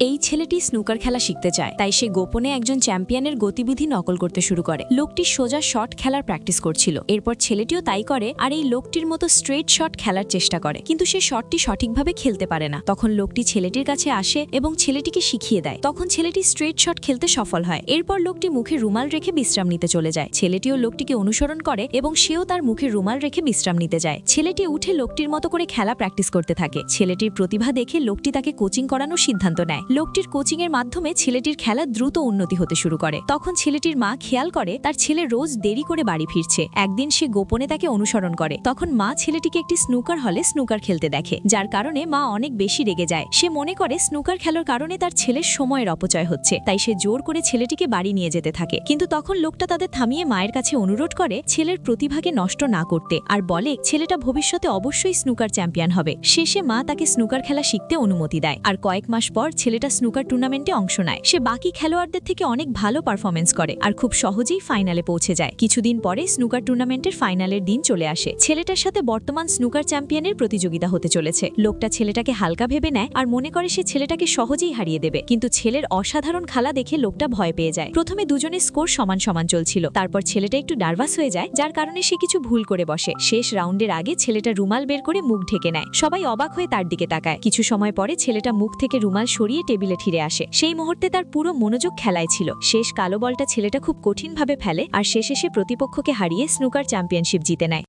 এই ছেলেটি স্নুকার খেলা শিখতে চায়, তাই সে গোপনে একজন চ্যাম্পিয়নের গতিবিধি নকল করতে শুরু করে। লোকটি সোজা শট খেলার প্র্যাকটিস করছিল। এরপর ছেলেটিও তাই করে আর এই লোকটির মতো স্ট্রেট শট খেলার চেষ্টা করে, কিন্তু সে শটটি সঠিকভাবে খেলতে পারে না। তখন লোকটি ছেলেটির কাছে আসে এবং ছেলেটিকে শিখিয়ে দেয়। তখন ছেলেটি স্ট্রেট শট খেলতে সফল হয়। এরপর লোকটি মুখে রুমাল রেখে বিশ্রাম নিতে চলে যায়। ছেলেটিও লোকটিকে অনুসরণ করে এবং সেও তার মুখে রুমাল রেখে বিশ্রাম নিতে যায়। ছেলেটি উঠে লোকটির মতো করে খেলা প্র্যাকটিস করতে থাকে। ছেলেটির প্রতিভা দেখে লোকটি তাকে কোচিং করানোর সিদ্ধান্ত নেয়। লোকটির কোচিং এর মাধ্যমে ছেলেটির খেলা দ্রুত উন্নতি হতে শুরু করে। তখন ছেলেটির মা খেয়াল করে তার ছেলে রোজ দেরি করে বাড়ি ফিরছে। একদিন সে গোপনে তাকে অনুসরণ করে। তখন মা ছেলেটিকে একটি স্নুকার হলে স্নুকার খেলতে দেখে, যার কারণে মা অনেক বেশি রেগে যায়। সে মনে করে স্নুকার খেলার কারণে তার ছেলের সময়ের অপচয় হচ্ছে, তাই সে জোর করে ছেলেটিকে বাড়ি নিয়ে যেতে থাকে। কিন্তু তখন লোকটা তাদের থামিয়ে মায়ের কাছে অনুরোধ করে ছেলের প্রতিভাকে নষ্ট না করতে, আর বলে ছেলেটা ভবিষ্যতে অবশ্যই স্নুকার চ্যাম্পিয়ন হবে। শেষে মা তাকে স্নুকার খেলা শিখতে অনুমতি দেয়। আর কয়েক মাস পর ছেলেটা স্নুকার টুর্নামেন্টে অংশ নেয়। সে বাকি খেলোয়াড়দের থেকে অনেক ভালো পারফরমেন্স করে আর খুব সহজেই ফাইনালে পৌঁছে যায়। কিছুদিন পরে স্নুকার টুর্নামেন্টের ফাইনালের দিন চলে আসে। ছেলেটার সাথে বর্তমান স্নুকার চ্যাম্পিয়নের প্রতিযোগিতা হতে চলেছে। লোকটা ছেলেটাকে হালকা ভেবে নেয় আর মনে করে সে ছেলেটাকে সহজেই হারিয়ে দেবে, কিন্তু ছেলের অসাধারণ খেলা দেখে লোকটা ভয় পেয়ে যায়। প্রথমে দুজনের স্কোর সমান সমান চলছিল। তারপর ছেলেটা একটু নার্ভাস হয়ে যায়, যার কারণে সে কিছু ভুল করে বসে। শেষ রাউন্ডের আগে ছেলেটা রুমাল বের করে মুখ ঢেকে নেয়। সবাই অবাক হয়ে তার দিকে তাকায়। কিছু সময় পরে ছেলেটা মুখ থেকে রুমাল সরিয়ে টেবিলে ফিরে আসে। সেই মুহূর্তে তার পুরো মনোযোগ খেলায় ছিল। শেষ কালো বলটা ছেলেটা খুব কঠিনভাবে ফেলে আর শেষে সে প্রতিপক্ষকে হারিয়ে স্নুকার চ্যাম্পিয়নশিপ জিতে নেয়।